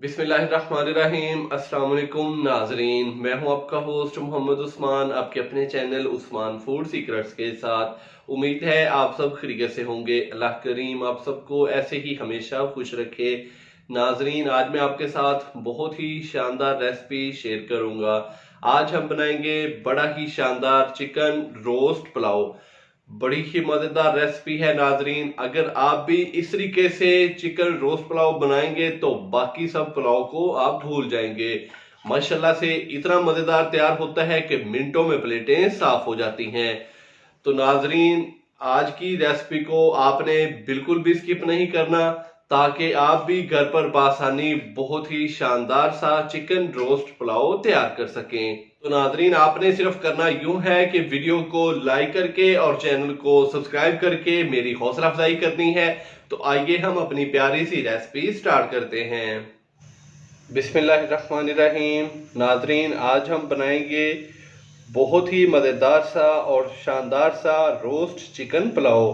बिस्मिल्लाहिर्रहमानिर्रहीम। अस्सलाम वालेकुम नाजरीन, मैं हूं आपका होस्ट मोहम्मद उस्मान, आपके अपने चैनल उस्मान फूड सीक्रेट्स के साथ। उम्मीद है आप सब खैरियत से होंगे। अल्लाह करीम आप सबको ऐसे ही हमेशा खुश रखे। नाजरीन, आज मैं आपके साथ बहुत ही शानदार रेसिपी शेयर करूंगा। आज हम बनाएंगे बड़ा ही शानदार चिकन रोस्ट पुलाव। बड़ी ही मजेदार रेसिपी है नाजरीन। अगर आप भी इस तरीके से चिकन रोस्ट पुलाव बनाएंगे तो बाकी सब पुलाव को आप भूल जाएंगे। माशाल्लाह से इतना मजेदार तैयार होता है कि मिनटों में प्लेटें साफ हो जाती हैं। तो नाजरीन, आज की रेसिपी को आपने बिल्कुल भी स्किप नहीं करना, ताकि आप भी घर पर बासानी बहुत ही शानदार सा चिकन रोस्ट पुलाव तैयार कर सकें। तो नाजरीन, आपने सिर्फ करना यूं है कि वीडियो को लाइक करके और चैनल को सब्सक्राइब करके मेरी हौसला अफजाई करनी है। तो आइए हम अपनी प्यारी सी रेसिपी स्टार्ट करते हैं। बिस्मिल्लाहिर्रहमानिर्रहीम। नाजरीन, आज हम बनाएंगे बहुत ही मज़ेदार सा और शानदार सा roast chicken pulao.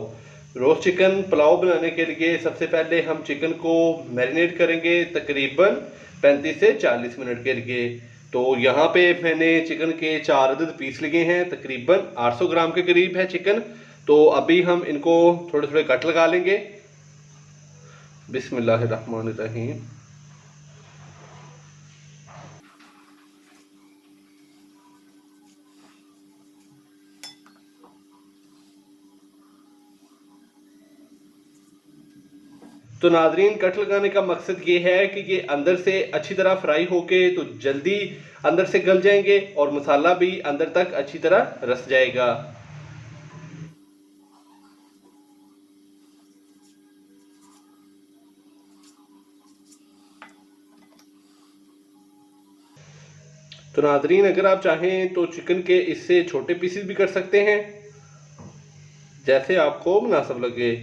Roast chicken pulao बनाने के लिए सबसे पहले हम चिकन को मैरिनेट करेंगे तकरीबन 35 से 40 मिनट के लिए। तो यहाँ पे मैंने चिकन के 4 अदद पीस लिए हैं, तकरीबन 800 ग्राम के करीब है चिकन। तो अभी हम इनको थोड़े थोड़े कट लगा लेंगे। बिस्मिल्लाहिर्रहमानिर्रहीम। तो नाजरीन, कट लगाने का मकसद ये है कि ये अंदर से अच्छी तरह फ्राई होके तो जल्दी अंदर से गल जाएंगे और मसाला भी अंदर तक अच्छी तरह रस जाएगा। तो नाजरीन, अगर आप चाहें तो चिकन के इससे छोटे पीसेस भी कर सकते हैं, जैसे आपको मुनासिब लगे।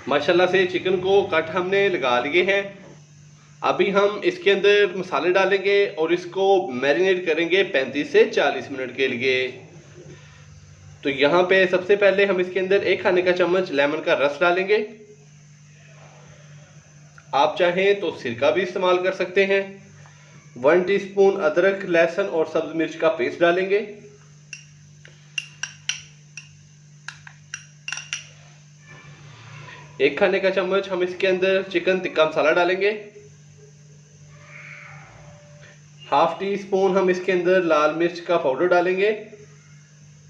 माशाल्लाह से चिकन को कट हमने लगा लिए हैं। अभी हम इसके अंदर मसाले डालेंगे और इसको मैरिनेट करेंगे 35 से 40 मिनट के लिए। तो यहाँ पे सबसे पहले हम इसके अंदर 1 खाने का चम्मच लेमन का रस डालेंगे। आप चाहें तो सिरका भी इस्तेमाल कर सकते हैं। 1 टीस्पून अदरक, लहसुन और सब्ज मिर्च का पेस्ट डालेंगे। एक खाने का चम्मच हम इसके अंदर चिकन टिक्का मसाला डालेंगे। हाफ टी स्पून हम इसके अंदर लाल मिर्च का पाउडर डालेंगे।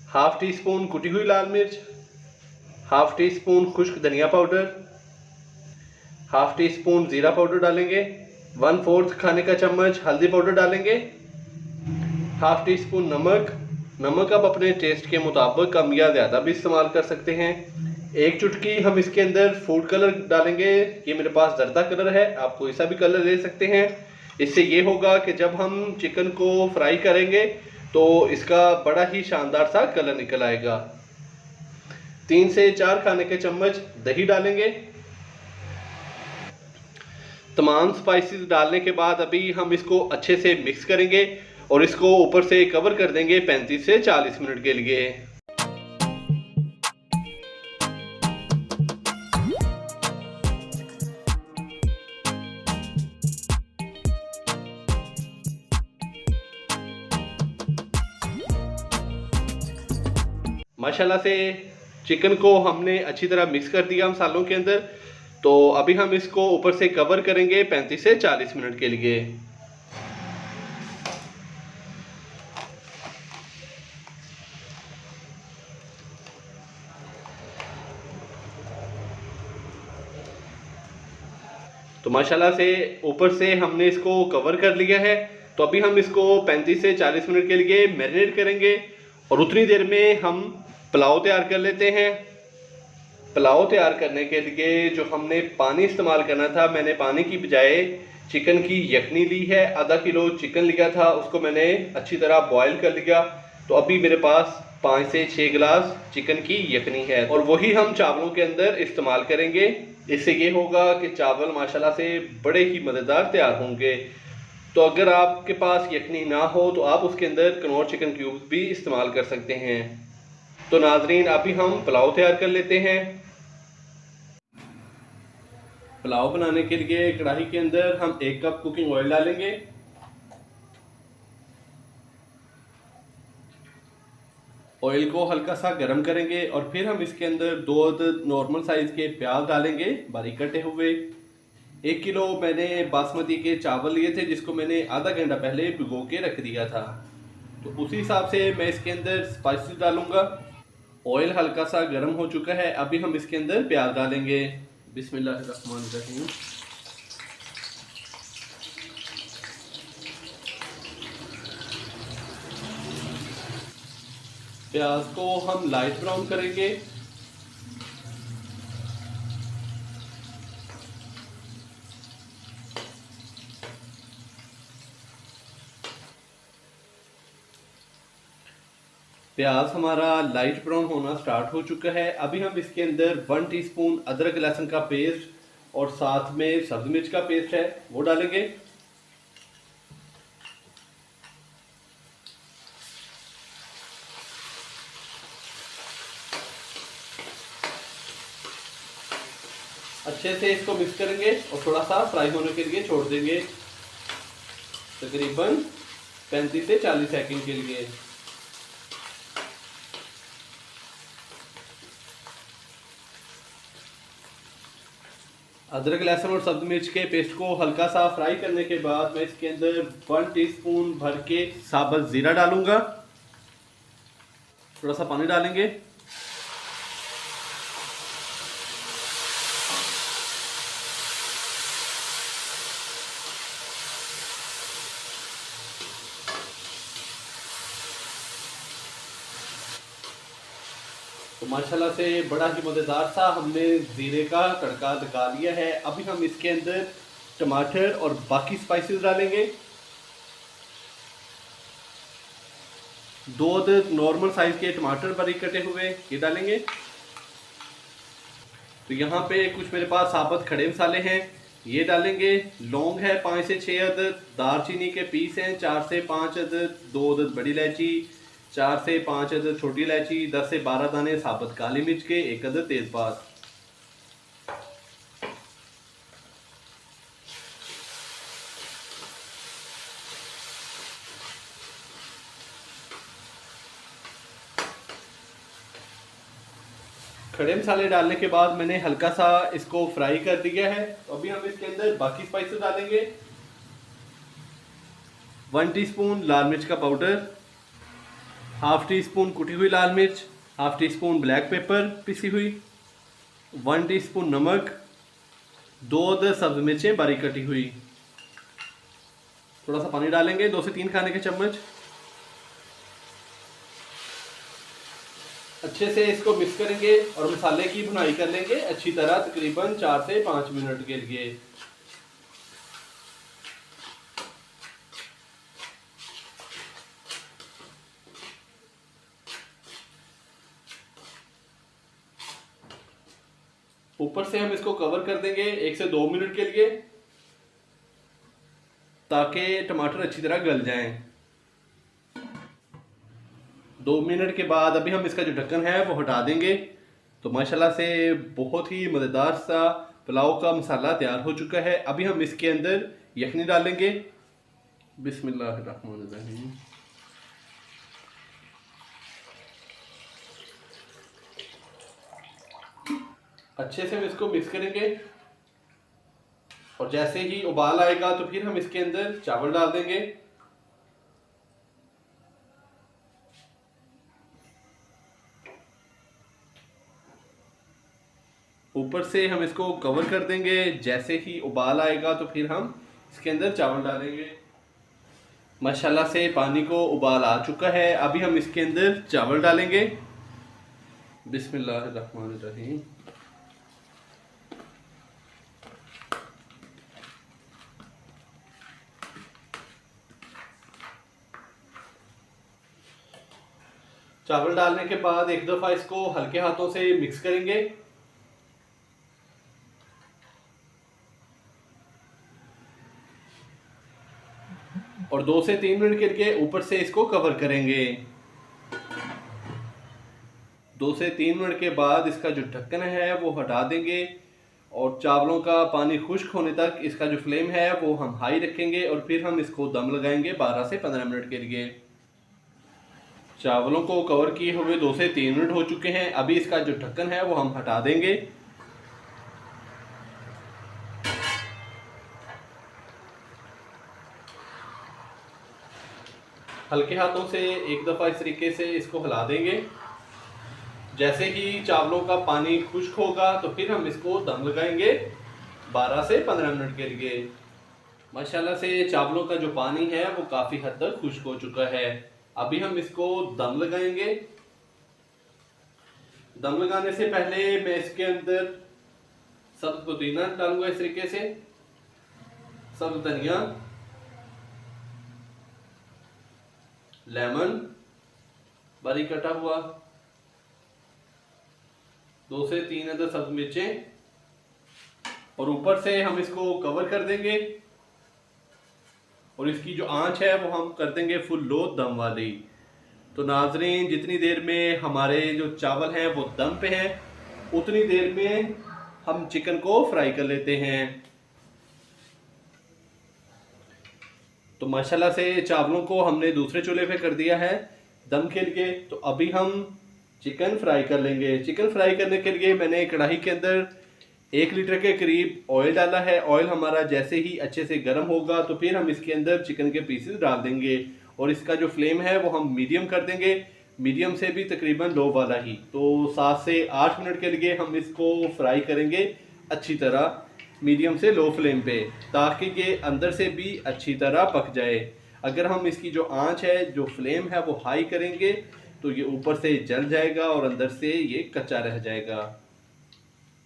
हाफ टी स्पून कुटी हुई लाल मिर्च, हाफ टी स्पून खुश्क धनिया पाउडर, हाफ टी स्पून जीरा पाउडर डालेंगे। 1/4 खाने का चम्मच हल्दी पाउडर डालेंगे। हाफ टी स्पून नमक आप अपने टेस्ट के मुताबिक कम या ज़्यादा भी इस्तेमाल कर सकते हैं। 1 चुटकी हम इसके अंदर फूड कलर डालेंगे। ये मेरे पास जर्दा कलर है, आप कोई सा भी कलर ले सकते हैं। इससे ये होगा कि जब हम चिकन को फ्राई करेंगे तो इसका बड़ा ही शानदार सा कलर निकल आएगा। 3 से 4 खाने के चम्मच दही डालेंगे। तमाम स्पाइसेस डालने के बाद अभी हम इसको अच्छे से मिक्स करेंगे और इसको ऊपर से कवर कर देंगे 35 से 40 मिनट के लिए। माशाल्लाह से चिकन को हमने अच्छी तरह मिक्स कर दिया मसालों के अंदर। तो अभी हम इसको ऊपर से कवर करेंगे 35 से 40 मिनट के लिए। तो माशाल्लाह से ऊपर से हमने इसको कवर कर लिया है। तो अभी हम इसको 35 से 40 मिनट के लिए मैरिनेट करेंगे और उतनी देर में हम पुलाव तैयार कर लेते हैं। पुलाव तैयार करने के लिए जो हमने पानी इस्तेमाल करना था, मैंने पानी की बजाय चिकन की यखनी ली है। आधा किलो चिकन लिया था, उसको मैंने अच्छी तरह बॉयल कर लिया। तो अभी मेरे पास 5 से 6 गिलास चिकन की यखनी है और वही हम चावलों के अंदर इस्तेमाल करेंगे। इससे ये होगा कि चावल माशाल्लाह से बड़े ही मज़ेदार तैयार होंगे। तो अगर आपके पास यखनी ना हो तो आप उसके अंदर कनौर चिकन क्यूब्स भी इस्तेमाल कर सकते हैं। तो नाजरीन, अभी हम पुलाव तैयार कर लेते हैं। पुलाव बनाने के लिए कढ़ाई के अंदर हम 1 कप कुकिंग ऑयल डालेंगे। ऑयल को हल्का सा गर्म करेंगे और फिर हम इसके अंदर 2 अदद नॉर्मल साइज के प्याज डालेंगे बारीक कटे हुए। 1 किलो मैंने बासमती के चावल लिए थे जिसको मैंने आधा घंटा पहले भिगो के रख दिया था। तो उसी हिसाब से मैं इसके अंदर स्पाइसेस डालूंगा। ऑयल हल्का सा गर्म हो चुका है, अभी हम इसके अंदर प्याज डालेंगे। बिस्मिल्लाहिर्रहमानिर्रहीम। प्याज को हम लाइट ब्राउन करेंगे। प्याज हमारा लाइट ब्राउन होना स्टार्ट हो चुका है। अभी हम इसके अंदर 1 टीस्पून अदरक लहसुन का पेस्ट और साथ में सब्ज मिर्च का पेस्ट है वो डालेंगे। अच्छे से इसको मिक्स करेंगे और थोड़ा सा फ्राई होने के लिए छोड़ देंगे, तकरीबन 35 से 40 सेकंड के लिए। अदरक लहसुन और सब्ज मिर्च के पेस्ट को हल्का सा फ्राई करने के बाद मैं इसके अंदर 1 टीस्पून भर के साबुत जीरा डालूंगा। थोड़ा सा पानी डालेंगे। तो माशाल्लाह से बड़ा ही मज़ेदार सा हमने ज़ीरे का तड़का लगा लिया है। अभी हम इसके अंदर टमाटर और बाकी स्पाइसेस डालेंगे। 2 अदद नॉर्मल साइज के टमाटर बारीक कटे हुए ये डालेंगे। तो यहाँ पे कुछ मेरे पास साबुत खड़े मसाले हैं ये डालेंगे। लौंग है 5 से 6 अदद, दालचीनी के पीस हैं 4 से 5 अदद, 2 अदद बड़ी इलायची, 4 से 5 अदद छोटी इलायची, 10 से 12 दाने साबुत काली मिर्च के, 1 अदद तेजपात। खड़े मसाले डालने के बाद मैंने हल्का सा इसको फ्राई कर दिया है। तो अभी हम इसके अंदर बाकी स्पाइसेस डालेंगे। 1 टीस्पून लाल मिर्च का पाउडर, हाफ टी स्पून कुटी हुई लाल मिर्च, half tea spoon black pepper पिसी हुई, 1 टीस्पून नमक, 2 अदद सब्ज मिर्चें बारीक कटी हुई। थोड़ा सा पानी डालेंगे 2 से 3 खाने के चम्मच। अच्छे से इसको मिक्स करेंगे और मसाले की भुनाई कर लेंगे अच्छी तरह, तकरीबन 4 से 5 मिनट के लिए। ऊपर से हम इसको कवर कर देंगे 1 से 2 मिनट के लिए, ताकि टमाटर अच्छी तरह गल जाएं। 2 मिनट के बाद अभी हम इसका जो ढक्कन है वो हटा देंगे। तो माशाल्लाह से बहुत ही मज़ेदार सा पुलाव का मसाला तैयार हो चुका है। अभी हम इसके अंदर यखनी डालेंगे। बिस्मिल्लाहिर्रहमानिर्रहीम। अच्छे से हम इसको मिक्स करेंगे और जैसे ही उबाल आएगा तो फिर हम इसके अंदर चावल डाल देंगे। ऊपर से हम इसको कवर कर देंगे। जैसे ही उबाल आएगा तो फिर हम इसके अंदर चावल डालेंगे। माशाल्लाह से पानी को उबाल आ चुका है। अभी हम इसके अंदर चावल डालेंगे। बिस्मिल्लाहिर्रहमानिर्रहीम। चावल डालने के बाद एक दफ़ा इसको हल्के हाथों से मिक्स करेंगे। और 2 से 3 मिनट के लिए ऊपर से इसको कवर करेंगे। 2 से 3 मिनट के बाद इसका जो ढक्कन है वो हटा देंगे और चावलों का पानी खुश्क होने तक इसका जो फ्लेम है वो हम हाई रखेंगे और फिर हम इसको दम लगाएंगे 12 से 15 मिनट के लिए। चावलों को कवर किए हुए 2 से 3 मिनट हो चुके हैं। अभी इसका जो ढक्कन है वो हम हटा देंगे। हल्के हाथों से एक दफ़ा इस तरीके से इसको हिला देंगे। जैसे ही चावलों का पानी खुश्क होगा तो फिर हम इसको दम लगाएंगे 12 से 15 मिनट के लिए। माशाल्लाह से चावलों का जो पानी है वो काफ़ी हद तक खुश्क हो चुका है। अभी हम इसको दम लगाएंगे। दम लगाने से पहले मैं इसके अंदर सब्ज पुदीना डालूंगा इस तरीके से, सब्ज धनिया, लेमन बारीक कटा हुआ, 2 से 3 अदर सब्ज मिर्चें, और ऊपर से हम इसको कवर कर देंगे और इसकी जो आंच है वो हम कर देंगे फुल लो दम वाली। तो नाजरीन, जितनी देर में हमारे जो चावल हैं वो दम पे हैं उतनी देर में हम चिकन को फ्राई कर लेते हैं। तो माशाल्लाह से चावलों को हमने दूसरे चूल्हे पे कर दिया है दम के लिए। तो अभी हम चिकन फ्राई कर लेंगे। चिकन फ्राई करने के लिए मैंने कढ़ाई के अंदर 1 लीटर के करीब ऑयल डाला है। ऑयल हमारा जैसे ही अच्छे से गर्म होगा तो फिर हम इसके अंदर चिकन के पीसेस डाल देंगे और इसका जो फ्लेम है वो हम मीडियम कर देंगे, मीडियम से भी तकरीबन लो वाला ही। तो 7 से 8 मिनट के लिए हम इसको फ्राई करेंगे अच्छी तरह, मीडियम से लो फ्लेम पे, ताकि ये अंदर से भी अच्छी तरह पक जाए। अगर हम इसकी जो आंच है, जो फ्लेम है वो हाई करेंगे तो ये ऊपर से जल जाएगा और अंदर से ये कच्चा रह जाएगा।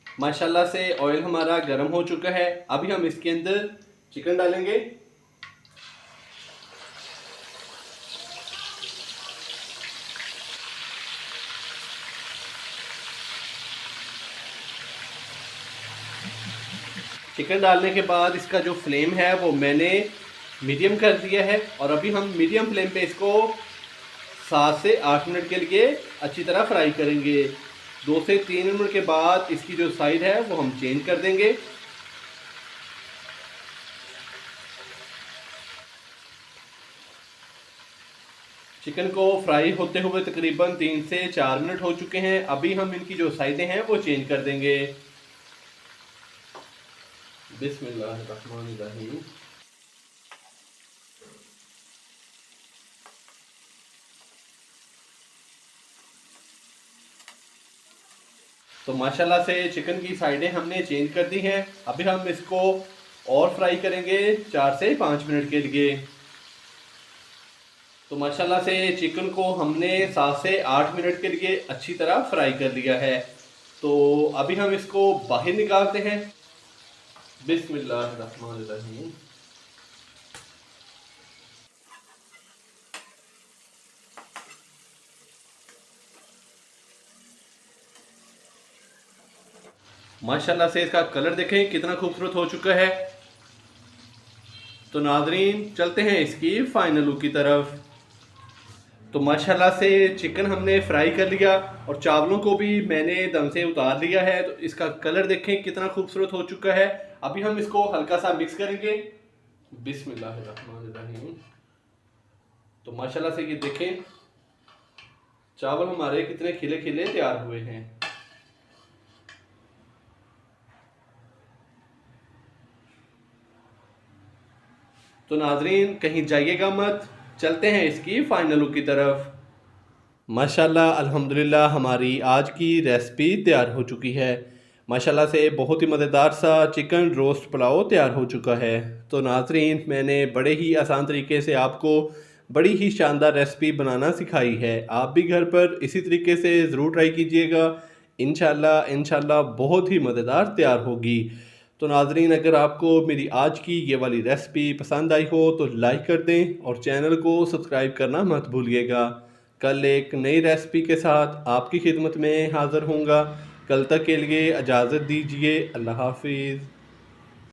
माशाल्लाह से ऑयल हमारा गर्म हो चुका है। अभी हम इसके अंदर चिकन डालेंगे। चिकन डालने के बाद इसका जो फ्लेम है वो मैंने मीडियम कर दिया है और अभी हम मीडियम फ्लेम पे इसको 7 से 8 मिनट के लिए अच्छी तरह फ्राई करेंगे। 2 से 3 मिनट के बाद इसकी जो साइड है वो हम चेंज कर देंगे। चिकन को फ्राई होते हुए तकरीबन 3 से 4 मिनट हो चुके हैं। अभी हम इनकी जो साइडें हैं वो चेंज कर देंगे। बिस्मिल्लाहिर्रहमानिर्रहीम। तो माशाल्लाह से चिकन की साइडें हमने चेंज कर दी हैं। अभी हम इसको और फ्राई करेंगे 4 से 5 मिनट के लिए। तो माशाल्लाह से चिकन को हमने 7 से 8 मिनट के लिए अच्छी तरह फ्राई कर लिया है। तो अभी हम इसको बाहर निकालते हैं। बिस्मिल्लाहिर्रहमानिर्रहीम। माशाल्लाह से इसका कलर देखें कितना खूबसूरत हो चुका है। तो नाजरीन, चलते हैं इसकी फाइनल लुक की तरफ। तो माशाल्लाह से चिकन हमने फ्राई कर लिया और चावलों को भी मैंने दम से उतार लिया है। तो इसका कलर देखें कितना खूबसूरत हो चुका है। अभी हम इसको हल्का सा मिक्स करेंगे। बिस्मिल्लाहिर्रहमानिर्रहीम। तो माशाल्लाह से ये देखें चावल हमारे कितने खिले खिले तैयार हुए हैं। तो नाजरीन, कहीं जाइएगा मत, चलते हैं इसकी फाइनल लुक की तरफ। माशाल्लाह अल्हम्दुलिल्लाह हमारी आज की रेसिपी तैयार हो चुकी है। माशाल्लाह से बहुत ही मज़ेदार सा चिकन रोस्ट पुलाव तैयार हो चुका है। तो नाजरीन, मैंने बड़े ही आसान तरीके से आपको बड़ी ही शानदार रेसिपी बनाना सिखाई है। आप भी घर पर इसी तरीके से ज़रूर ट्राई कीजिएगा। इंशाल्लाह बहुत ही मज़ेदार तैयार होगी। तो नाजरीन, अगर आपको मेरी आज की ये वाली रेसिपी पसंद आई हो तो लाइक कर दें और चैनल को सब्सक्राइब करना मत भूलिएगा। कल एक नई रेसिपी के साथ आपकी खिदमत में हाज़िर होऊंगा। कल तक के लिए इजाज़त दीजिए। अल्लाह हाफिज़।